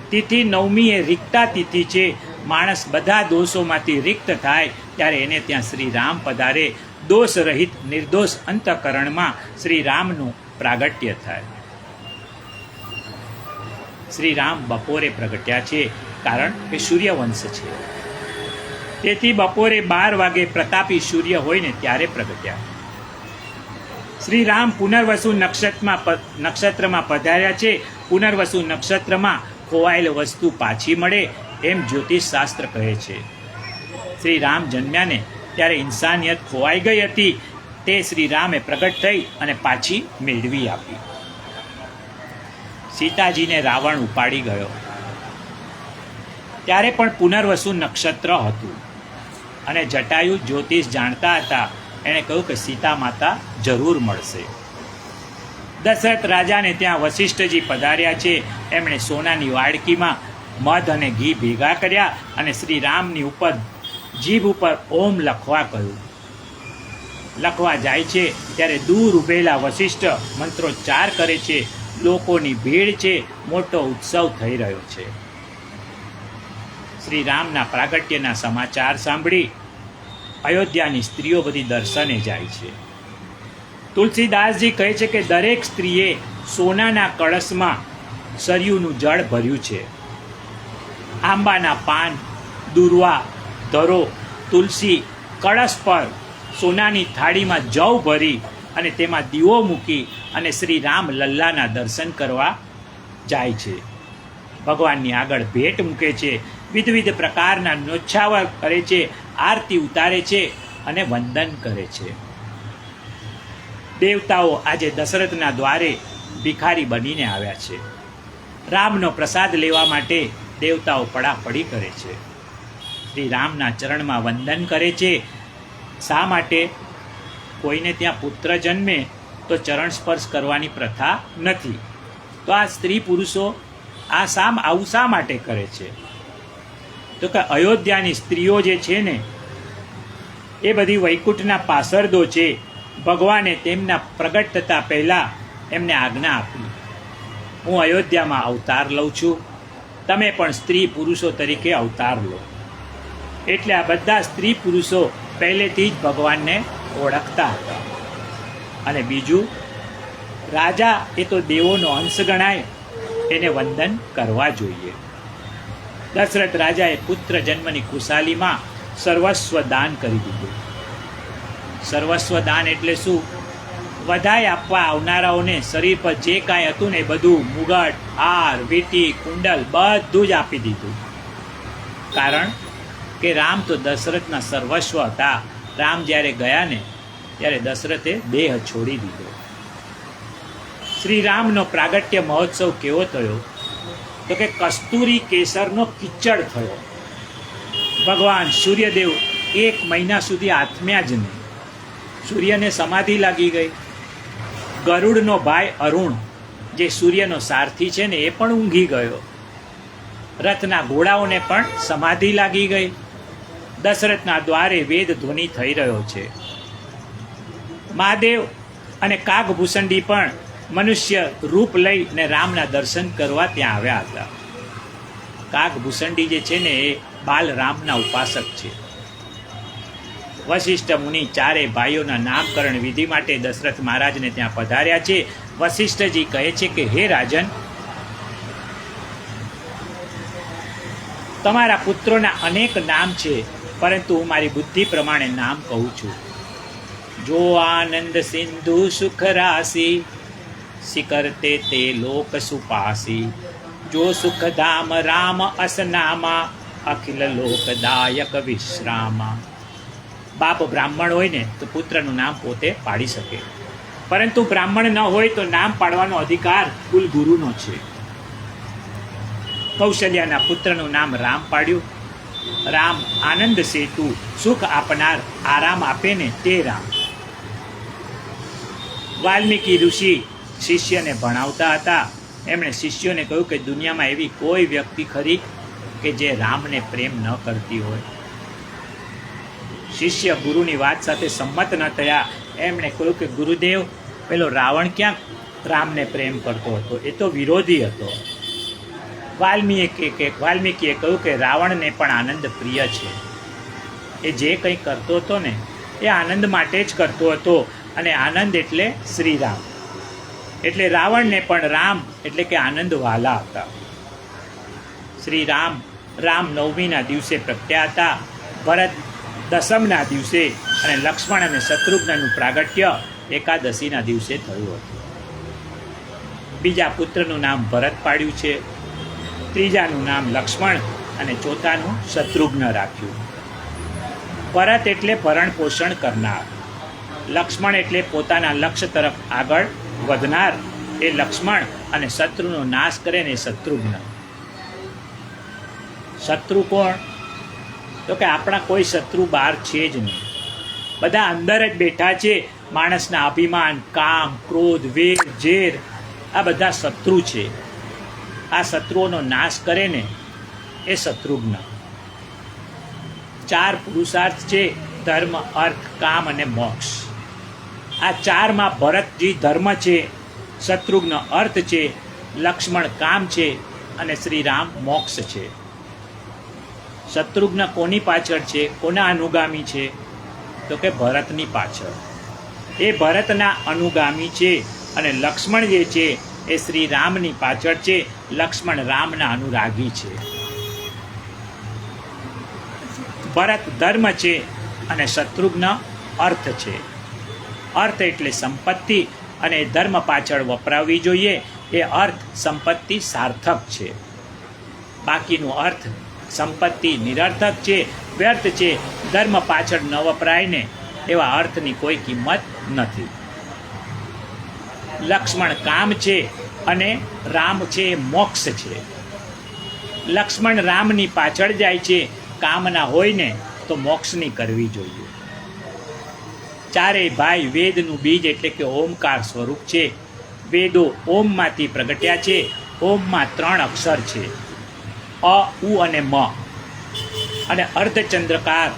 તિથિ 9મી એ રિક્તા તિથિ છે. માણસ બધા દોષોમાંથી રિક્ત થાય ત્યારે એને ત્યાં શ્રી રામ પધારે. દોષ રહિત નિર્દોષ અંતઃકરણમાં શ્રી રામનું પ્રાગટ્ય થાય. શ્રી રામ બપોરે પ્રગટ્યા છે કારણ કે સૂર્યવંશ છે. તેથી બપોરે 12 વાગે પ્રતાપી સૂર્ય હોય ને ત્યારે પ્રગટ્યા. શ્રી રામ પુનર્વસુ નક્ષત્રમાં પધાર્યા છે. પુનર્વસુ નક્ષત્રમાં ખોવાયેલ વસ્તુ પાછી મળે એમ જ્યોતિષ શાસ્ત્ર કહે છે. શ્રી રામ જન્મ્યા ને ત્યારે ઇન્સાનિયત ખોવાઈ ગઈ હતી. તે શ્રી રામે પ્રગટ થઈ અને પાછી મેળવી આપી. સીતાજીને રાવણ ઉપાડી ગયો ત્યારે પણ પુનર્વસુ નક્ષત્ર હતું અને જટાયુ જ્યોતિષ જાણતા હતા. એણે કહ્યું કે સીતા માતા જરૂર મળશે. દશરથ રાજાને ત્યાં વશિષ્ઠજી પધાર્યા છે. એમણે સોનાની વાડકીમાં મધ અને ઘી ભેગા કર્યા અને શ્રી રામની ઉપર જીભ ઉપર ઓમ લખવા કહ્યું. લખવા જાય છે ત્યારે દૂર ઉભેલા વશિષ્ઠ મંત્રોચ્ચાર કરે છે. લોકોની ભીડ છે, મોટો ઉત્સવ થઈ રહ્યો છે. શ્રી રામના પ્રાગટ્યના સમાચાર સાંભળી અયોધ્યાની સ્ત્રીઓ બધી દર્શને જાય છે. તુલસીદાસજી કહે છે કે દરેક સ્ત્રીએ સોનાના કળશમાં સરયુનું જળ ભર્યું છે. આંબાના પાન, દુર્વા, ધરો, તુલસી કળશ પર સોનાની થાળીમાં જવ ભરી અને તેમાં દીવો મૂકી અને શ્રી રામ લલ્લાના દર્શન કરવા જાય છે. ભગવાનની આગળ ભેટ મૂકે છે, વિવિધ પ્રકારના નોછાવર કરે છે, આરતી ઉતારે છે અને વંદન કરે છે. દેવતાઓ આજે દશરથના દ્વારે ભિખારી બનીને આવ્યા છે. રામનો પ્રસાદ લેવા માટે દેવતાઓ પડાપડી કરે છે. શ્રી રામના ચરણમાં વંદન કરે છે. શા માટે? કોઈને ત્યાં પુત્ર જન્મે તો ચરણ સ્પર્શ કરવાની પ્રથા નથી. તો આ સ્ત્રી પુરુષો આવું શા માટે કરે છે? તો કે અયોધ્યાની સ્ત્રીઓ જે છે ને એ બધી વૈકુંઠના પાસરદો છે. ભગવાને તેમના પ્રગટ થતાં પહેલાં એમને આજ્ઞા આપી, હું અયોધ્યામાં અવતાર લઉં છું, તમે પણ સ્ત્રી પુરુષો તરીકે અવતાર લો. એટલે આ બધા સ્ત્રી પુરુષો પહેલેથી જ ભગવાનને ઓળખતા હતા. અને બીજું, રાજા એ તો દેવોનો અંશ ગણાય, એને વંદન કરવા જોઈએ. દશરથ રાજાએ પુત્ર જન્મની ખુશાલીમાં સર્વસ્વ દાન કરી દીધું. સર્વસ્વ દાન એટલે શું? વધાઈ આપવા આવનારાઓને શરીર પર જે કાંઈ હતું ને એ બધું, મુગટ, હાર, વીંટી, કુંડલ બધું જ આપી દીધું. કારણ કે રામ તો દશરથના સર્વસ્વ હતા. રામ જ્યારે ગયા ને ત્યારે દશરથે દેહ છોડી દીધો. શ્રી રામનો પ્રાગટ્ય મહોત્સવ કેવો થયો? તો કે કસ્તુરી કેસરનો કિચડ થયો. ભગવાન સૂર્યદેવ 1 મહિના સુધી આથમ્યા જ નહીં. સૂર્યને સમાધિ લાગી ગઈ. ગરુડનો ભાઈ અરુણ, જે સૂર્યનો સારથી છે ને, એ પણ ઊંઘી ગયો. રથના ઘોડાઓને પણ સમાધિ લાગી ગઈ. દશરથના દ્વારે વેદ ધ્વનિ થઈ રહ્યો છે. મહાદેવ અને કાગભૂષણડી પણ મનુષ્ય રૂપ લઈને રામના દર્શન કરવા ત્યાં આવ્યા હતા. કાગભૂષણડી જે છે ને એ બાલ રામના ઉપાસક છે. વશિષ્ઠ મુનિ ચારે ભાઈઓના નામકરણ વિધિ માટે દશરથ મહારાજને ત્યાં પધાર્યા છે. વશિષ્ઠજી કહે છે કે હે રાજન, તમારા પુત્રોના અનેક નામ છે, પરંતુ હું મારી બુદ્ધિ પ્રમાણે નામ કહું છું. જો આનંદ સિંધુ સુખ રાશિ, સિકરતે તે લોક સુપાસી. જો સુખધામ રામ અસનામા, અખિલ લોકદાયક વિશ્રામા. બાપ બ્રાહ્મણ હોય ને તો પુત્રનું નામ પોતે પાડી શકે, પરંતુ બ્રાહ્મણ ન હોય તો નામ પાડવાનો અધિકાર કુલ ગુરુનો છે. કૌશલ્યાના પુત્રનું નામ રામ પાડ્યું. રામ આનંદ સેતુ, સુખ આપનાર, આરામ આપે ને તે રામ. વાલ્મીકી ઋષિ શિષ્યને ભણાવતા હતા. એમણે શિષ્યોને કહ્યું કે દુનિયામાં એવી કોઈ વ્યક્તિ ખરી કે જે રામને પ્રેમ ન કરતી હોય. શિષ્ય ગુરુની વાત સાથે સંમત ન થયા. એમણે કહ્યું કે ગુરુદેવ, પેલો રાવણ ક્યાં રામને પ્રેમ કરતો હતો? એ તો વિરોધી હતો. વાલ્મીકીએ કહ્યું કે રાવણને પણ આનંદ પ્રિય છે. એ જે કંઈ કરતો હતો ને એ આનંદ માટે જ કરતો હતો, અને આનંદ એટલે શ્રીરામ. એટલે રાવણને પણ રામ એટલે કે આનંદ વાલા હતા. શ્રી રામ નવમીના દિવસે પ્રગટ્યા હતા. ભરત દસમના દિવસે અને લક્ષ્મણ અને શત્રુઘ્નનું પ્રાગટ્ય એકાદશીના દિવસે થયું હતું. બીજા પુત્રનું નામ ભરત પાડ્યું છે, ત્રીજાનું નામ લક્ષ્મણ અને ચોથાનું શત્રુઘ્ન રાખ્યું. ભરત એટલે ભરણ પોષણ કરનાર, લક્ષ્મણ એટલે પોતાના લક્ષ્ય તરફ આગળ વધનાર, એ લક્ષ્મણ, અને શત્રુનો નાશ કરે ને શત્રુઘ્ન. શત્રુ કોણ? તો કે આપણા કોઈ શત્રુ બહાર છે જ નહીં, બધા અંદર જ બેઠા છે. માણસના અભિમાન, કામ, ક્રોધ, વેર, ઝેર, આ બધા શત્રુ છે. આ શત્રુઓનો નાશ કરે ને એ શત્રુઘ્ન. ચાર પુરુષાર્થ છે: ધર્મ, અર્થ, કામ અને મોક્ષ. આ ચારમાં ભરતજી ધર્મ છે, શત્રુઘ્ન અર્થ છે, લક્ષ્મણ કામ છે અને શ્રી રામ મોક્ષ છે. શત્રુઘ્ન કોની પાછળ છે, કોના અનુગામી છે? તો કે ભરતની પાછળ. એ ભરતના અનુગામી છે અને લક્ષ્મણ જે છે એ શ્રી રામની પાછળ છે. લક્ષ્મણ રામના અનુરાગી છે. ભરત ધર્મ છે અને શત્રુઘ્ન અર્થ છે. અર્થ એટલે સંપત્તિ, અને ધર્મ પાછળ વપરાવવી જોઈએ. એ અર્થ સંપત્તિ સાર્થક છે. બાકીનો અર્થ સંપત્તિ નિરર્થક છે, વ્યર્થ છે. ધર્મ પાછળ ન વપરાય ને એવા અર્થની કોઈ કિંમત નથી. લક્ષ્મણ કામ છે અને રામ છે મોક્ષ છે. લક્ષ્મણ રામની પાછળ જાય છે. કામના હોય ને તો મોક્ષની કરવી જોઈએ. ચારેય ભાઈ વેદનું બીજ એટલે કે ઓમકાર સ્વરૂપ છે. વેદો ઓમમાંથી પ્રગટ્યા છે. ઓમમાં 3 અક્ષર છે: અ, ઉ અને મ. અને અર્ધચંદ્રકાર,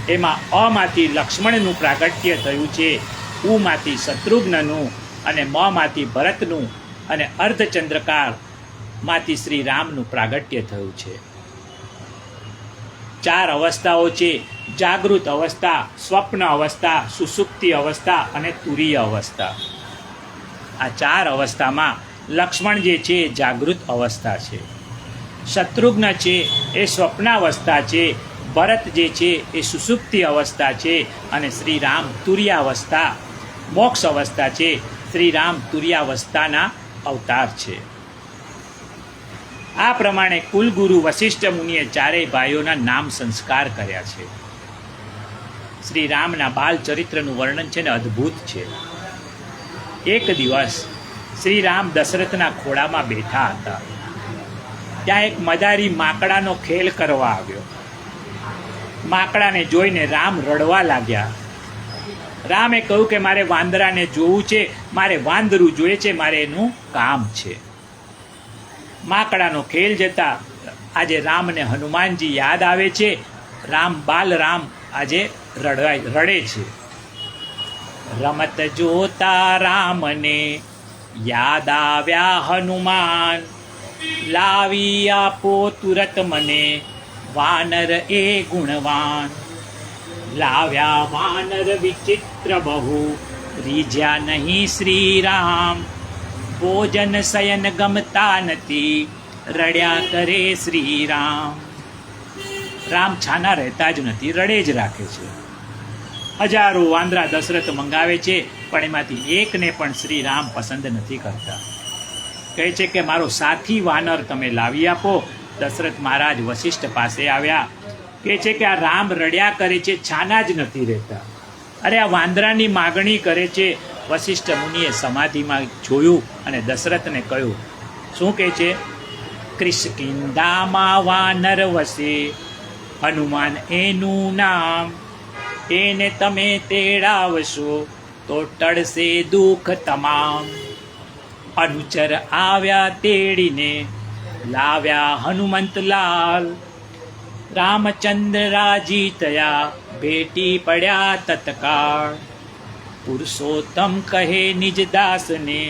એમાં અમાંથી લક્ષ્મણનું પ્રાગટ્ય થયું છે, ઉમાંથી શત્રુઘ્નનું અને મમાંથી ભરતનું, અને અર્ધચંદ્રકારમાંથી શ્રી રામનું પ્રાગટ્ય થયું છે. 4 અવસ્થાઓ છે: જાગૃત અવસ્થા, સ્વપ્ન અવસ્થા, સુષુપ્તિ અવસ્થા અને તુરીય અવસ્થા. આ 4 અવસ્થામાં લક્ષ્મણ જે છે એ જાગૃત અવસ્થા છે, શત્રુઘ્ન છે એ સ્વપ્નાવસ્થા છે, ભરત જે છે એ સુષુપ્તિ અવસ્થા છે, અને શ્રી રામ તુર્યાવસ્થા મોક્ષ અવસ્થા છે. શ્રી રામ તુર્યાવસ્થાના અવતાર છે. આ પ્રમાણે કુલગુરુ વશિષ્ઠ મુનિએ ચારેય ભાઈઓના નામ સંસ્કાર કર્યા છે. શ્રી રામના બાલ ચરિત્રનું વર્ણન છે ને અદ્ભુત છે. એક દિવસ શ્રી રામ દશરથના ખોળામાં બેઠા હતા. ત્યાં એક મદારી માકડાનો ખેલ કરવા આવ્યો. માકડાને જોઈને રામ રડવા લાગ્યા. રામે કહ્યું કે મારે વાંદરાને જોવું છે, મારે વાંદરું જોઈએ છે, મારે એનું કામ છે. માકડાનો ખેલ જતા આજે રામને હનુમાનજી યાદ આવે છે. બાલ રામ આજે રડે છે. રમત જોતા રામને યાદ આવ્યા હનુમાન, લાવી આપો તુરત મને વાનર એ ગુણવાન. લાવ્યા વાનર વિચિત્ર બહુ, રીઝ્યા નહીં શ્રી રામ. ભોજન શયન ગમતા નથી, રડ્યા કરે શ્રી રામ. રામ છાના રહેતા જ નથી, રડે જ રાખે છે. હજારો વાંદરા દશરથ મંગાવે છે, પણ એમાંથી એકને પણ શ્રી રામ પસંદ નથી કરતા. કહે છે કે મારો સાથી વાનર તમે લાવી આપો. દશરથ મહારાજ વશિષ્ઠ પાસે આવ્યા. કહે છે કે આ રામ રડ્યા કરે છે, છાના જ નથી રહેતા. અરે આ વાંદરાની માગણી કરે છે. વશિષ્ઠ મુનિએ સમાધિમાં જોયું અને દશરથને કહ્યું. શું કહે છે? કિષ્કિંધામાં વાનર વસે, હનુમાન એનું નામ. એને તમે તેડાવશો તો ટળશે દુઃખ તમામ. અનુચર આવ્યા તેડીને, લાવ્યા હનુમંતલાલ. રામચંદ્ર રાજી થયા, ભેટી પડ્યા તત્કાળ. પુરુષોત્તમ કહે નિજ દાસને,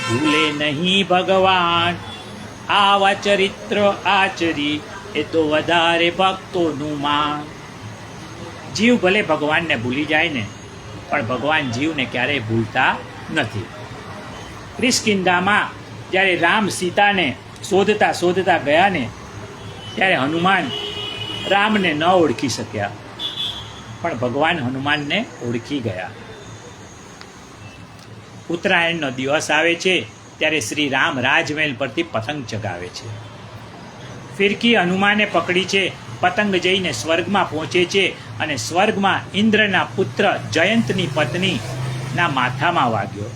ભૂલે નહીં ભગવાન. આવા ચરિત્ર આચરી એ તો વધારે ભક્તોનું માન. જીવ ભલે ભગવાનને ભૂલી જાય ને, પણ ભગવાન જીવને ક્યારેય ભૂલતા નથી. કિષ્કિંધામાં જ્યારે રામ સીતાને શોધતા ગયા ને, ત્યારે હનુમાન રામને ન ઓળખી શક્યા, પણ ભગવાન હનુમાનને ઓળખી ગયા. ઉત્તરાયણનો દિવસ આવે છે ત્યારે શ્રી રામ રાજમહેલ પરથી પતંગ ચગાવે છે. ફિરકી હનુમાને પકડી છે. પતંગ જઈને સ્વર્ગમાં પહોંચે છે અને સ્વર્ગમાં ઇન્દ્રના પુત્ર જયંતની પત્નીના માથામાં વાગ્યો.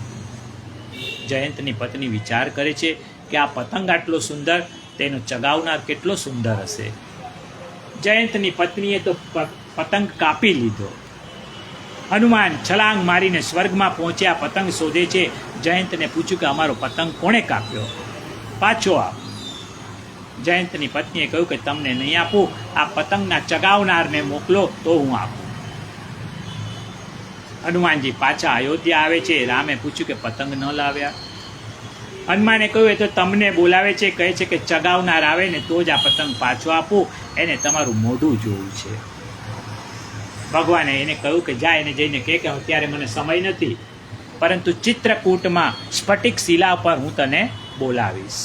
જયંતની પત્ની વિચાર કરે છે કે આ પતંગ આટલો સુંદર, તેનો ચગાવનાર કેટલો સુંદર હશે. જયંતની પત્નીએ તો પતંગ કાપી લીધો. હનુમાન છલાંગ મારીને સ્વર્ગમાં પહોંચ્યા, પતંગ શોધે છે. જયંતને પૂછ્યું કે અમારો પતંગ કોણે કાપ્યો, પાછો આપ. જયંતની પત્નીએ કહ્યું કે તમને નહીં આપું, આ પતંગના ચગાવનારને મોકલો તો હું આપું. હનુમાનજી પાછા અયોધ્યા આવે છે. રામે પૂછ્યું કે પતંગ ન લાવ્યા? હનુમાને કહ્યું એ તો તમને બોલાવે છે, કહે છે કે ચગાવનાર આવે ને તો જ આ પતંગ પાછો આપું, એને તમારું મોઢું જોવું છે. ભગવાને એને કહ્યું કે જા, એને જઈને કહે કે અત્યારે મને સમય નથી, પરંતુ ચિત્રકૂટમાં સ્ફટિક શિલા પર હું તને બોલાવીશ.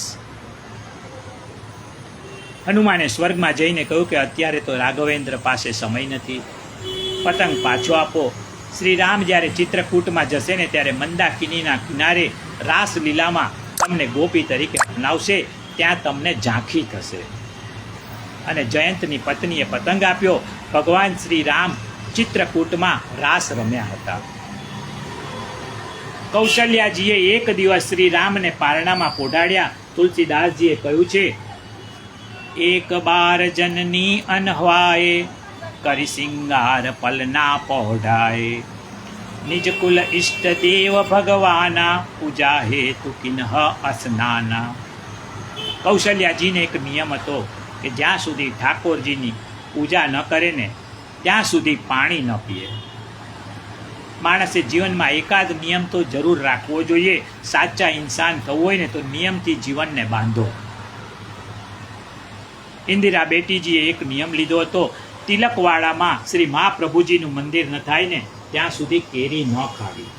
હનુમાને સ્વર્ગમાં જઈને કહ્યું કે અત્યારે તો રાઘવેન્દ્ર પાસે સમય નથી, પતંગ પાછો આપો. શ્રી રામ જ્યારે ચિત્રકૂટમાં જશે ને ત્યારે મંદાકિનીના કિનારે રાસલીલામાં તમને ગોપી તરીકે બનાવશે, ત્યાં તમને ઝાંખી થશે. અને જયંતની પત્નીએ પતંગ આપ્યો. ભગવાન શ્રી રામ ચિત્રકૂટમાં રાસ રમ્યા હતા. કૌશલ્યાજીએ એક દિવસ શ્રી રામને પારણામાં પોઢાડ્યા. તુલસીદાસજીએ કહ્યું છે, એક બાર જનની અનહવાએ, કરી સિંગાર પલના પોઢાએ, નિજ કુલ ઇષ્ટ દેવ ભગવાના, પૂજા હેતુ કિન્હ અસનાના. કૌશલ્યાજીને એક નિયમ હતો કે જ્યાં સુધી ઠાકોરજીની પૂજા ન કરે ને ત્યાં સુધી પાણી ન પીએ. માણસે જીવનમાં એકાદ નિયમ તો જરૂર રાખવો જોઈએ. સાચા ઇન્સાન થવું હોય ને તો નિયમથી જીવનને બાંધો. ઇન્દિરા બેટીજીએ એક નિયમ લીધો હતો, તિલકવાડામાં શ્રી મહાપ્રભુજીનું મંદિર ન થાય ને ત્યાં સુધી કેરી ન ખાવી.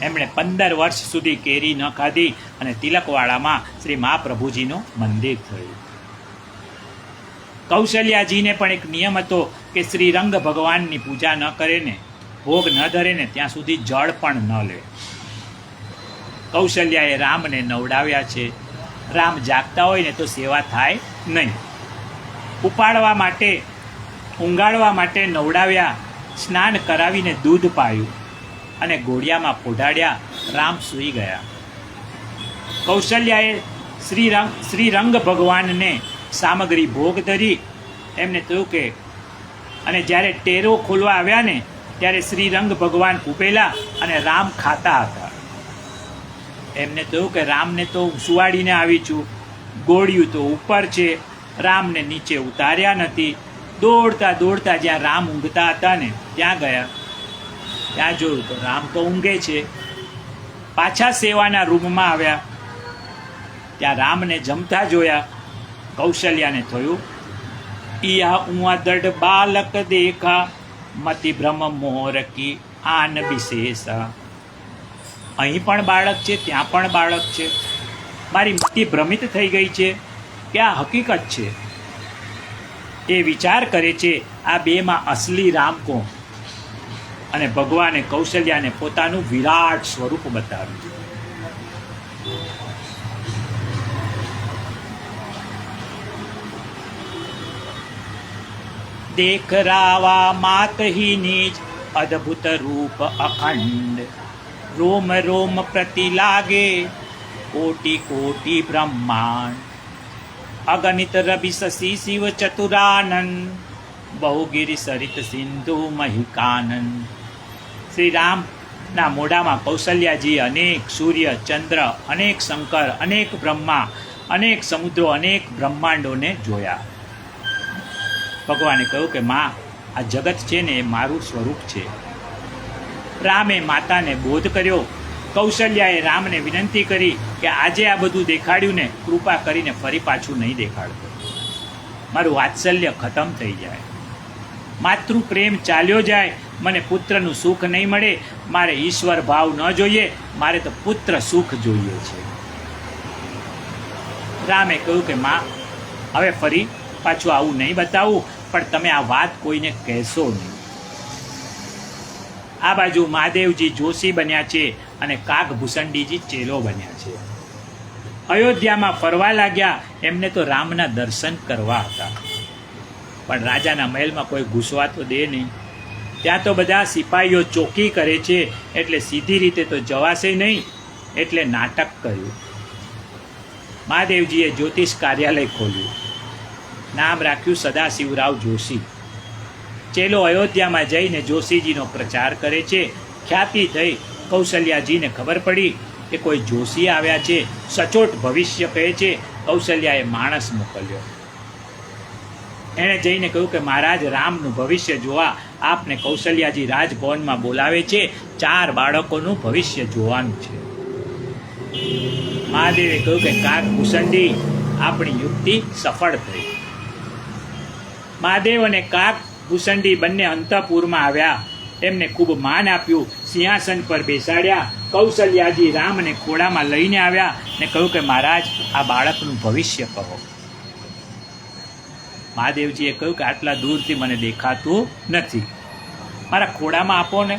એમણે 15 વર્ષ સુધી કેરી ન ખાધી અને તિલકવાડામાં શ્રી મહાપ્રભુજીનું મંદિર થયું. કૌશલ્યાજીને પણ એક નિયમ હતો કે શ્રી રંગ ભગવાનની પૂજા ન કરે ને, ભોગ ન ધરે ને ત્યાં સુધી જળ પણ ન લે. કૌશલ્યાએ રામને નવડાવ્યા છે. રામ જાગતા હોય ને તો સેવા થાય નહીં. ઉપાડવા માટે, ઊંઘાડવા માટે નવડાવ્યા, સ્નાન કરાવીને દૂધ પાયું અને ઘોડિયામાં પોઢાડ્યા. રામ સૂઈ ગયા. કૌશલ્યાએ શ્રીરંગ ભગવાનને સામગ્રી ભોગ ધરી. એમને કહ્યું કે, અને જ્યારે ટેરો ખોલવા આવ્યા ને ત્યારે શ્રીરંગ ભગવાન ઉભેલા અને રામ ખાતા હતા. એમને કહ્યું કે રામને તો સુવાડીને આવી છું, ગોળિયું તો ઉપર છે, રામને નીચે ઉતાર્યા નથી. દોડતા દોડતા જ્યાં રામ ઊંઘતા હતા ને ત્યાં ગયા. ત્યાં જોયું તો રામ તો ઊંઘે છે. પાછા સેવાના રૂમમાં આવ્યા. ત્યાં રામને જમતા જોયા. કૌશલ્યાને થયું, ઈયા ઉઆ દડ બાલક દેખા, મતિ ભ્રમ મોર કી આન વિશેષા. અહીં પણ બાળક છે, ત્યાં પણ બાળક છે. મારી મતિ ભ્રમિત થઈ ગઈ છે કે આ હકીકત છે. એ વિચાર કરે છે આ બેમાં અસલી રામ કોણ? અને ભગવાને કૌશલ્યાને પોતાનું વિરાટ સ્વરૂપ બતાવ્યું. દેખ રાવા માત હી નીજ, અદ્ભુત રૂપ અખંડ, રોમ રોમ પ્રતિ લાગે, કોટી કોટી બ્રહ્માંડ, અગણિત રવિ શશી શિવ ચતુરાનંદ, બહુગીરી સરિત સિંધુ મહિકાનંદ. શ્રી રામના મોઢામાં કૌશલ્યાજી અનેક સૂર્ય, ચંદ્ર, અનેક શંકર, અનેક બ્રહ્મા, અનેક સમુદ્રો, અનેક બ્રહ્માંડોને જોયા. ભગવાને કહ્યું કે માં, આ જગત છે ને એ મારું સ્વરૂપ છે. રામે માતાને બોધ કર્યો. કૌશલ્યાએ રામને વિનંતી કરી કે આજે આ બધું દેખાડ્યું ને કૃપા કરીને ફરી પાછું નહીં દેખાડતો. મારું વાત્સલ્ય ખતમ થઈ જાય, માતૃ પ્રેમ ચાલ્યો જાય, મને પુત્રનું સુખ નહીં મળે. મારે ઈશ્વર ભાવ ન જોઈએ, મારે તો પુત્ર સુખ જોઈએ છે. રામે કહ્યું કે માં, હવે ફરી પાછું આવું નહીં બતાવું, પણ તમે આ વાત કોઈને કહેશો નહીં. આ બાજુ મહાદેવજી જોશી બન્યા છે અને કાગભૂષણજીજી ચેલો બન્યા છે. અયોધ્યામાં ફરવા લાગ્યા. એમને તો રામના દર્શન કરવા હતા, પણ રાજાના મહેલમાં કોઈ ઘૂસવા તો દે નહીં. ત્યાં તો બધા સિપાહીઓ ચોકી કરે છે, એટલે સીધી રીતે તો જવાશે નહીં, એટલે નાટક કર્યું. મહાદેવજીએ જ્યોતિષ કાર્યાલય ખોલ્યું. નામ રાખ્યું સદાશિવરાવ જોશી. ચેલો અયોધ્યામાં જઈને જોશીજીનો પ્રચાર કરે છે. ખ્યાતિ થઈ. કૌશલ્યાજીને ખબર પડી કે કોઈ જોશી આવ્યા છે, સચોટ ભવિષ્ય કહે છે. કૌશલ્યાએ માણસ મોકલ્યો. એણે જઈને કહ્યું કે મહારાજ, રામનું ભવિષ્ય જોવા આપને કૌશલ્યાજી રાજભવનમાં બોલાવે છે. 4 બાળકોનું ભવિષ્ય જોવાનું છે. મહાદેવે કહ્યું કે કાક ભૂષંડી, આપણી યુક્તિ સફળ થઈ. મહાદેવ અને કાક ભૂષંડી બંને અંતઃપુરમાં આવ્યા. એમને ખૂબ માન આપ્યું, સિંહાસન પર બેસાડ્યા. કૌશલ્યાજી રામને ખોળામાં લઈને આવ્યા ને કહ્યું કે મહારાજ, આ બાળકનું ભવિષ્ય કહો. મહાદેવજીએ કહ્યું કે આટલા દૂરથી મને દેખાતું નથી, મારા ખોળામાં આપો ને.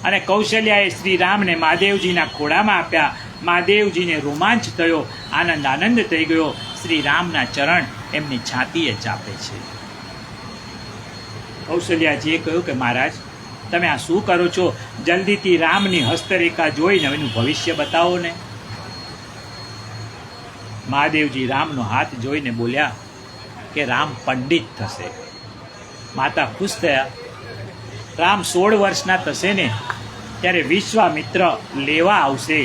અને કૌશલ્યાએ શ્રી રામને મહાદેવજીના ખોળામાં આપ્યા. મહાદેવજીને રોમાંચ થયો, આનંદ થઈ ગયો. શ્રી રામના ચરણ એમની છાતીએ ચાપે છે. કૌશલ્યાજીએ કહ્યું કે મહારાજ, તમે આ શું કરો છો? જલ્દીથી રામની હસ્તરેખા જોઈને એનું ભવિષ્ય બતાવો ને. મહાદેવજી રામનો હાથ જોઈને બોલ્યા કે રામ પંડિત થશે. માતા ખુશ થયા. રામ 16 વર્ષના થશે ને ત્યારે વિશ્વામિત્ર લેવા આવશે.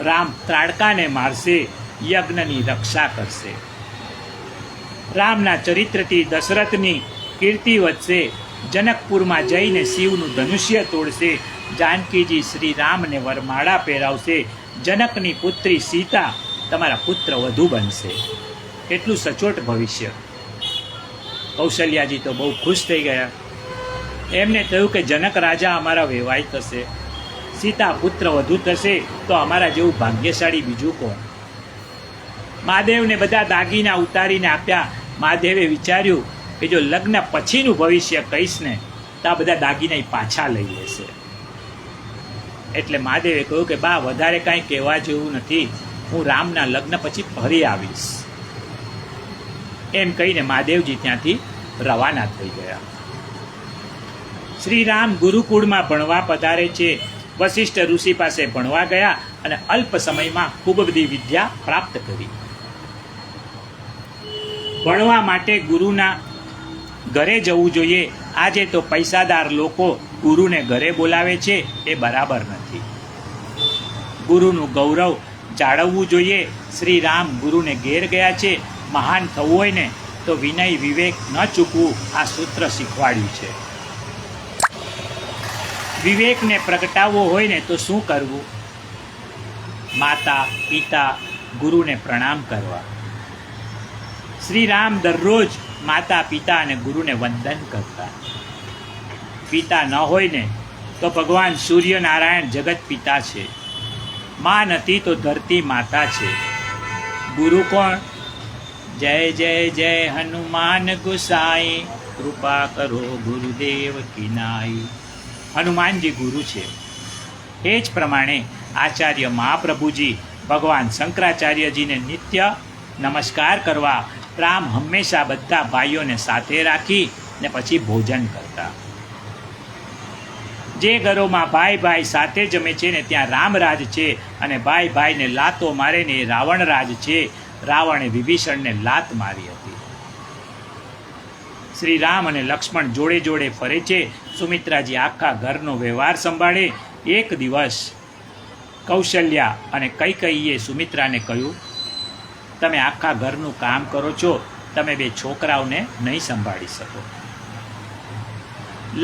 રામ ત્રાડકાને મારશે, યજ્ઞની રક્ષા કરશે. રામના ચરિત્રથી દશરથની કીર્તિ વધશે. જનકપુરમાં જઈને શિવનું ધનુષ્ય તોડશે. જાનકીજી શ્રી રામને વરમાળા પહેરાવશે. જનકની પુત્રી સીતા તમારા પુત્ર વધુ બનશે. કેટલું સચોટ ભવિષ્ય! કૌશલ્યાજી તો બહુ ખુશ થઈ ગયા. એમને થયું કે જનક રાજા અમારા વેવાઈ થશે, સીતા પુત્ર વધુ થશે, તો અમારા જેવું ભાગ્યશાળી બીજું કોણ? મહાદેવને બધા દાગીના ઉતારીને આપ્યા. મહાદેવે વિચાર્યું કે જો લગ્ન પછીનું ભવિષ્ય કહીશ ને તો આ બધા દાગીના પાછા લઈ લેશે. એટલે મહાદેવે કહ્યું કે બા, વધારે કાંઈ કહેવા જેવું નથી, હું રામના લગ્ન પછી ફરી આવીશ. એમ કહીને મહાદેવજી ત્યાંથી રવાના થઈ ગયા. શ્રી રામ ગુરુકુળમાં ભણવા પધારે છે. વશિષ્ઠ ઋષિ પાસે ભણવા ગયા અને અલ્પ સમયમાં ખૂબ બધી વિદ્યા પ્રાપ્ત કરી. ભણવા માટે ગુરુના ઘરે જવું જોઈએ. આજે તો પૈસાદાર લોકો ગુરુને ઘરે બોલાવે છે, એ બરાબર નથી. ગુરુનું ગૌરવ જાળવવું જોઈએ. શ્રી રામ ગુરુને ઘેર ગયા છે. મહાન થવું હોય ને તો વિનય વિવેક ન ચૂકવું, આ સૂત્ર શીખવાડ્યું છે. વિવેકને પ્રગટાવવો હોય ને તો શું કરવું? માતા પિતા ગુરુને પ્રણામ કરવા. શ્રી રામ દરરોજ માતા પિતા અને ગુરુને વંદન કરતા. પિતા ન હોય ને તો ભગવાન સૂર્યનારાયણ જગત પિતા છે. મા નથી તો ધરતી માતા છે. ગુરુ કોણ? જય જય જય હનુમાન ગુસાઈ, કૃપા કરો ગુરુદેવ કિનાઈ. હનુમાનજી ગુરુ છે. એ જ પ્રમાણે આચાર્ય મહાપ્રભુજી ભગવાન શંકરાચાર્યજીને નિત્ય નમસ્કાર કરવા. રામ હંમેશા બધા ભાઈઓને સાથે રાખી ને પછી ભોજન કરતા. જે ઘરોમાં ભાઈ ભાઈ સાથે જમે છે ને ત્યાં રામરાજ છે, અને ભાઈ ભાઈને લાતો મારે ને એ રાવણરાજ છે. રાવણે વિભીષણને લાત મારી હતી. શ્રી રામ અને લક્ષ્મણ જોડે જોડે ફરે છે. સુમિત્રાજી આખા ઘરનો વ્યવહાર સંભાળે. એક દિવસ કૌશલ્યા અને કૈકેયીએ સુમિત્રાને કહ્યું, તમે આખા ઘરનું કામ કરો છો, તમે 2 છોકરાઓને નહીં સંભાળી શકો.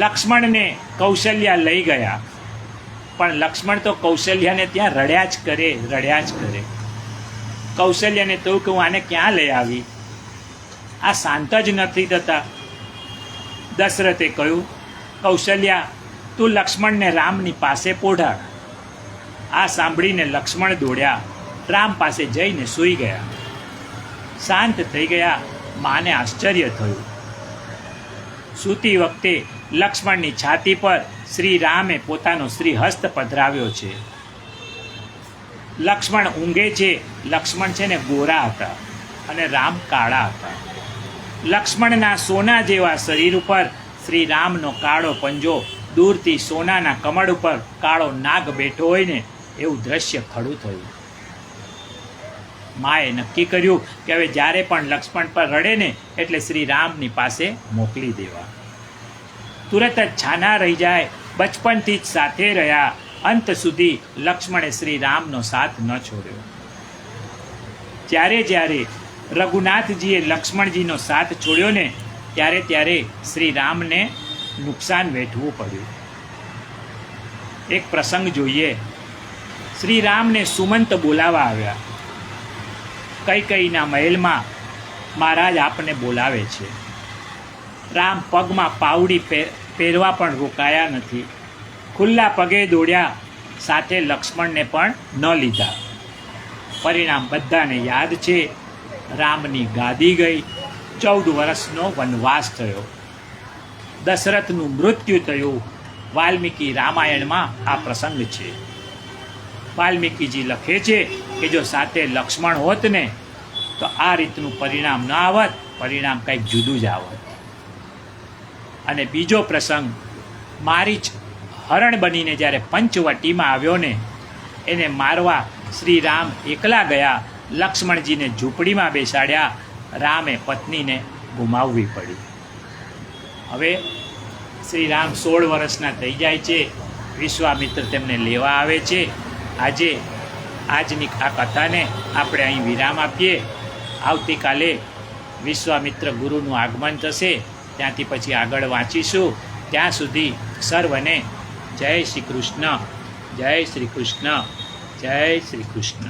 લક્ષ્મણને કૌશલ્યા લઈ ગયા, પણ લક્ષ્મણ તો કૌશલ્યાને ત્યાં રડ્યા જ કરે. કૌશલ્યાને તો કે હું આને ક્યાં લઈ આવી, આ શાંત જ નથી થતા. દશરથે કહ્યું, કૌશલ્યા, તું લક્ષ્મણને રામની પાસે પોઢાડ. આ સાંભળીને લક્ષ્મણ દોડ્યા, રામ પાસે જઈને સૂઈ ગયા. શાંત થઈ ગયા. માને આશ્ચર્ય થયું. સૂતી વખતે લક્ષ્મણની છાતી પર શ્રી રામે પોતાનો શ્રીહસ્ત પધરાવ્યો છે. લક્ષ્મણ ઊંઘે છે. લક્ષ્મણ છે ને ગોરા હતા અને રામ કાળા હતા. લક્ષ્મણના સોના જેવા શરીર ઉપર શ્રી રામનો કાળો પંજો, દૂરથી સોનાના કમળ ઉપર કાળો નાગ બેઠો હોય ને એવું દ્રશ્ય ખડું થયું. માએ નક્કી કર્યું કે હવે જ્યારે પણ લક્ષ્મણ પર રડે ને એટલે શ્રી રામની પાસે મોકલી દેવા. તુરત જ છાના રહી જાય. બચપનથી જ સાથે રહ્યા. અંત સુધી લક્ષ્મણે શ્રી રામનો સાથ ન છોડ્યો. જ્યારે જ્યારે રઘુનાથજીએ લક્ષ્મણજીનો સાથ છોડ્યો ને ત્યારે શ્રી રામને નુકસાન વેઠવું પડ્યું. એક પ્રસંગ જોઈએ. શ્રી રામને સુમંત બોલાવવા આવ્યા. કૈકેયીના મહેલમાં મહારાજ આપને બોલાવે છે. રામ પગમાં પાવડી પહેરવા પણ રોકાયા નથી. ખુલ્લા પગે દોડ્યા, સાથે લક્ષ્મણને પણ ન લીધા. પરિણામ બધાને યાદ છે. રામની ગાદી ગઈ. 14 વર્ષનો વનવાસ થયો. દશરથનું મૃત્યુ થયું. વાલ્મીકી રામાયણમાં આ પ્રસંગ છે. વાલ્મીકીજી લખે છે કે જો સાથે લક્ષ્મણ હોત ને તો આ રીતનું પરિણામ ન આવત, પરિણામ કંઈક જુદું જ આવત. અને બીજો પ્રસંગ, મારીચ હરણ બનીને જ્યારે પંચવટીમાં આવ્યો ને, એને મારવા શ્રી રામ એકલા ગયા. લક્ષ્મણજીને ઝૂંપડીમાં બેસાડ્યા. રામે પત્નીને ગુમાવવી પડી. હવે શ્રી રામ 16 વર્ષના થઈ જાય છે. વિશ્વામિત્ર તેમને લેવા આવે છે. આજની આ કથાને આપણે અહીં વિરામ આપીએ. આવતીકાલે વિશ્વામિત્ર ગુરુનું આગમન થશે, ત્યાંથી પછી આગળ વાંચીશું. ત્યાં સુધી સર્વને જય શ્રી કૃષ્ણ, જય શ્રી કૃષ્ણ, જય શ્રી કૃષ્ણ.